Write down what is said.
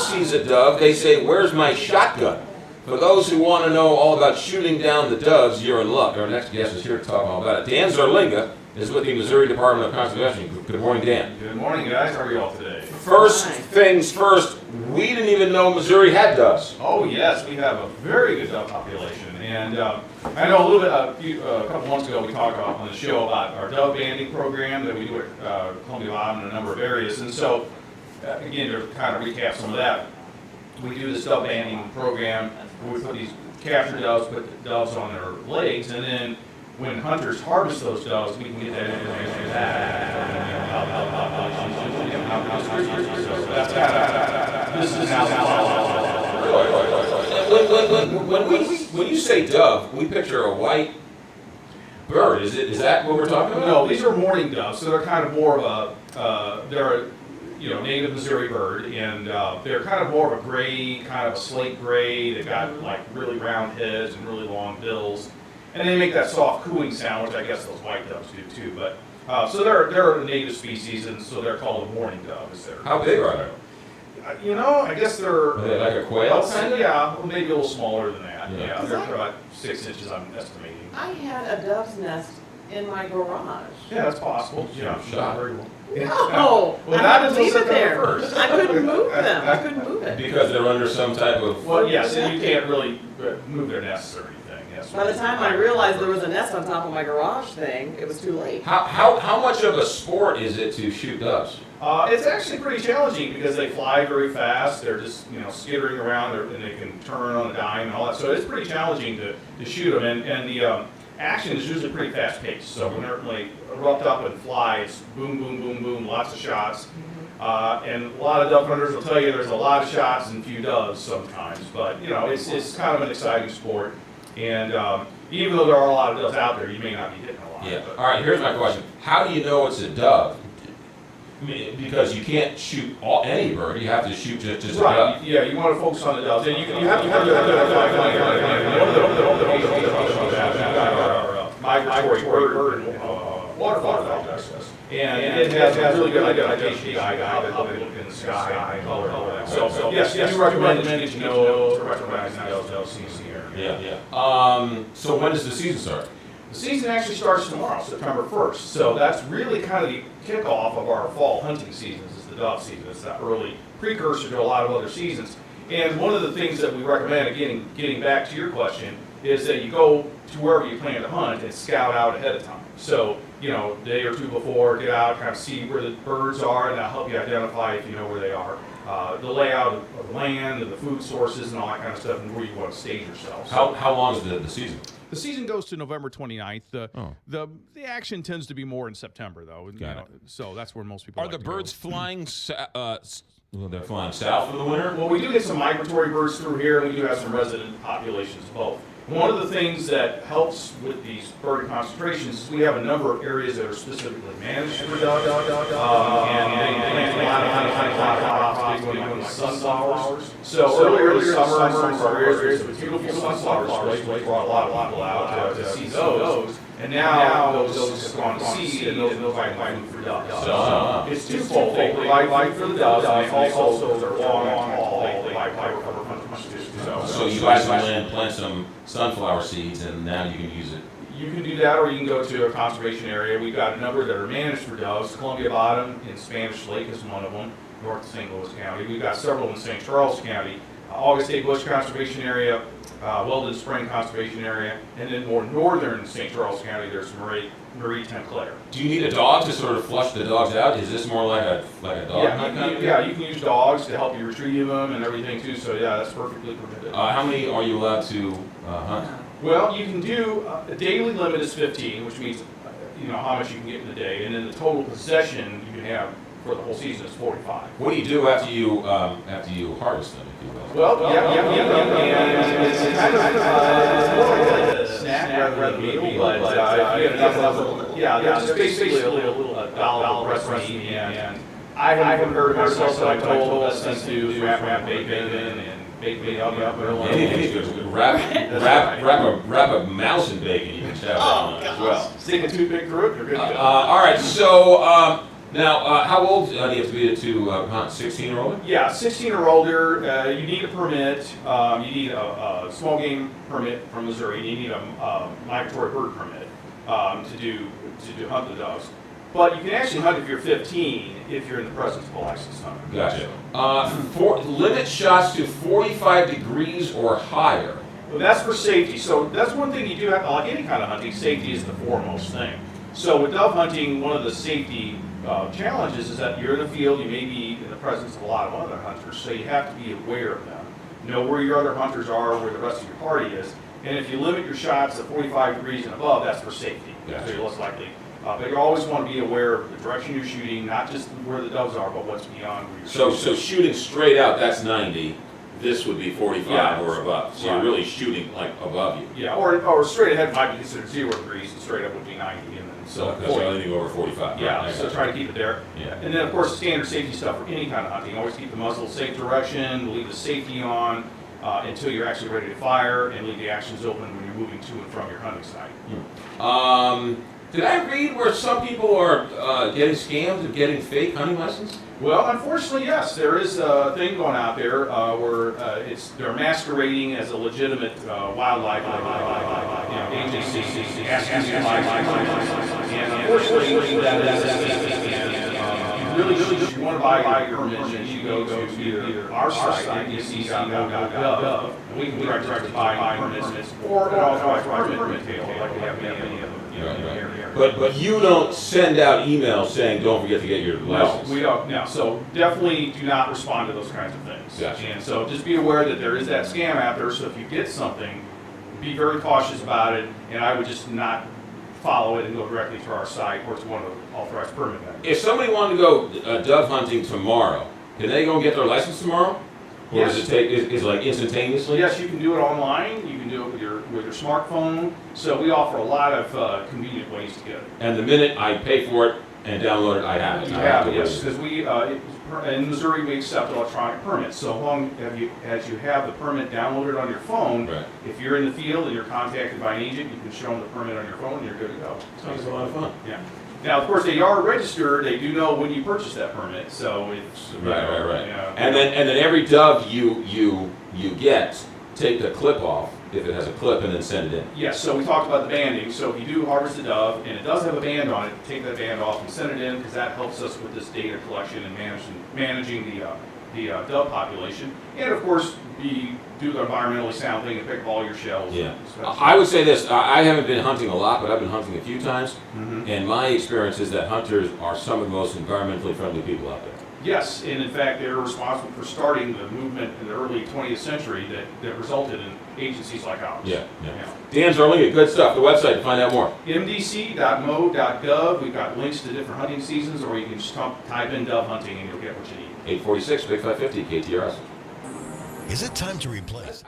mouse sees a dove, they say, "Where's my shotgun?" For those who want to know all about shooting down the doves, you're in luck. Our next guest is here to talk all about it. Dan Zarlenga is with the Missouri Department of Conservation. Good morning, Dan. Good morning, guys. How are you all today? First things first, we didn't even know Missouri had doves. Oh, yes. We have a very good dove population. And I know a little bit, a couple months ago, we talked on the show about our dove banding program that we do at Columbia Bottom in a number of areas. And so, again, to kind of recap some of that, we do this dove banding program where we put these captured doves, put the doves on their legs, and then when hunters harvest those doves, we can get that information back. That's kind of, this is how. When you say dove, we picture a white bird. Is that what we're talking about? No, these are mourning doves, so they're kind of more of a, they're a native Missouri bird, and they're kind of more of a gray, kind of a slate gray. They've got like really round heads and really long bills. And they make that soft cooing sound, which I guess those white doves do too. But so they're a native species, and so they're called a mourning dove. How big are they? I guess they're. Are they like a quail? Yeah, well, maybe a little smaller than that. Yeah. They're about 6 inches, I'm estimating. I had a dove's nest in my garage. Yeah, that's possible. Shot. No, Well, I not had to until leave it September there. 1st. I couldn't move them. I couldn't move it. Because they're under some type of... Well, yes, and you can't really move their nests or anything. Yes. By the time I realized there was a nest on top of my garage thing, it was too late. How much of a sport is it to shoot doves? It's actually pretty challenging because they fly very fast. They're just skittering around, and they can turn on a dime and all that. So it's pretty challenging to shoot them, and the action is usually pretty fast paced. So when they're like erupt up and fly, it's boom, boom, boom, boom, lots of shots. And a lot of dove hunters will tell you there's a lot of shots and few doves sometimes, but it's kind of an exciting sport. And even though there are a lot of doves out there, you may not be hitting a lot. Yeah. All right. Here's my question: how do you know it's a dove? I mean, because you can't shoot any bird, you have to shoot just a dove. Yeah, you want to focus on the doves, and you have to migratory bird waterfowl doves. And it has a really good identification guide that look in the sky and color and all that. So yes, you recommend that you know to recognize those season here. Yeah. So when does the season start? The season actually starts tomorrow, September 1st. So that's really kind of the kickoff of our fall hunting seasons, is the dove season. It's that early precursor to a lot of other seasons. And one of the things that we recommend, again, getting back to your question, is that you go to wherever you plan to hunt and scout out ahead of time. So, day or two before, get out, kind of see where the birds are, and that'll help you identify if you know where they are. The layout of the land and the food sources and all that kind of stuff, and where you want to stage yourself. How long is the season? The season goes to November 29th. The action tends to be more in September, though. So that's where most people Are like the to birds go. flying? They're flying south for the winter? Well, we do get some migratory birds through here, and we do have some resident populations both. One of the things that helps with these bird concentrations is we have a number of areas that are specifically managed for doves, and they plant a lot of sunflowers. So earlier this summer, in some of our areas, with beautiful sunflowers, we brought a lot of people out to see those. And now those have gone to seed, and those provide food for doves. So it's twofold. They provide food for the doves, and they also are long and tall. They provide cover for hunters too. So you buy some land, plant some sunflower seeds, and now you can use it. You can do that, or you can go to a conservation area. We've got a number that are managed for doves. Columbia Bottom in Spanish Lake is one of them, north of St. Louis County. We've got several in St. Charles County. August State Bush Conservation Area, Weldon Spring Conservation Area, and then more northern St. Charles County, there's Marie Tenclaire. Do you need a dog to sort of flush the dogs out? Is this more like a dog? Yeah, you can use dogs to help you retrieve them and everything too. So yeah, that's perfectly permitted. How many are you allowed to hunt? Well, you can do a daily limit is 15, which means how much you can get in a day, and then the total possession you can have for the whole season is 45. What do you do after you harvest them, if you will? Well, and it's kind of it's more like a snack rather than a meal, but if you have enough of it's basically a little dollar recipe, and I haven't heard myself, so I told the best thing to do is wrap bacon and bake me up. Wrap a mouse in bacon, you can chow down on as well. Stick a toothpick through it, you're good to go. All right, so Now, how old do you have to be to hunt? 16 or older? Yeah, 16 or older, you need a permit, you need a small game permit from Missouri, you need a migratory bird permit to hunt the doves. But you can actually hunt if you're 15 if you're in the presence of a licensed hunter. Gotcha. Limit shots to 45 degrees or higher. Well, that's for safety. So that's one thing you do have, like any kind of hunting, safety is the foremost thing. So with dove hunting, one of the safety challenges is that you're in the field, you may be in the presence of a lot of other hunters, so you have to be aware of them. Know where your other hunters are, where the rest of your party is, and if you limit your shots to 45 degrees and above, that's for safety. Gotcha. So you're less likely. But you always want to be aware of the direction you're shooting, not just where the doves are, but what's beyond where you're shooting. So shooting straight out, that's 90. This would be 45 or above. So right. you're really shooting like above you. Yeah, or straight ahead might be considered 0 degrees, and straight up would be 90. And then so anything over 45. Yeah, right. so try to keep it there. Yeah. And then, of course, standard safety stuff for any kind of hunting. Always keep the muzzle safe direction, leave the safety on until you're actually ready to fire, and leave the actions open when you're moving to and from your hunting site. Did I read where some people are getting scammed and getting fake hunting license? Well, unfortunately, yes. There is a thing going out there where they're masquerading as a legitimate wildlife agency, asking you and unfortunately, that is really, if you want to buy your permission, you go to either our site, ndc.gov, and we can direct you to buy permits, or an authorized permit tail, like we have many of them. But you don't send out emails saying don't forget to get your license. No, we don't. No. So definitely do not respond to those kinds of things. Gotcha. And so just be aware that there is that scam out there. So if you get something, be very cautious about it. And I would just not follow it and go directly to our site or to one of the authorized permit vendors. If somebody wanted to go dove hunting tomorrow, can they go and get their license tomorrow? Or Yes. does it take? Is it like instantaneously? Yes, you can do it online. You can do it with your smartphone. So we offer a lot of convenient ways to get it. And the minute I pay for it and download it, I have it. You I have to it, yes, wait. because in Missouri we accept electronic permits. So long as you have the permit downloaded on your phone, Right. if you're in the field and you're contacted by an agent, you can show them the permit on your phone and you're good to go. Sounds a lot of fun. Yeah. Now, of course, they are registered. They do know when you purchase that permit, so it's Right. Yeah. And then every dove you get, take the clip off if it has a clip and then send it in. Yes, so we talked about the banding. So if you do harvest a dove and it does have a band on it, take that band off and send it in because that helps us with this data collection and managing the dove population. And of course, do the environmentally sound thing and pick up all your shells. Yeah. I would say this, I haven't been hunting a lot, but I've been hunting a few times. Mhm. And my experience is that hunters are some of the most environmentally friendly people out there. Yes, and in fact, they're responsible for starting the movement in the early 20th century that resulted in agencies like ours. Yeah. Dan Zarlenga, good stuff. The website to find out more. mdc.mo.gov. We've got links to different hunting seasons, or you can just type in dove hunting and you'll get what you need. 846, Big 550, KTRS. Is it time to replace?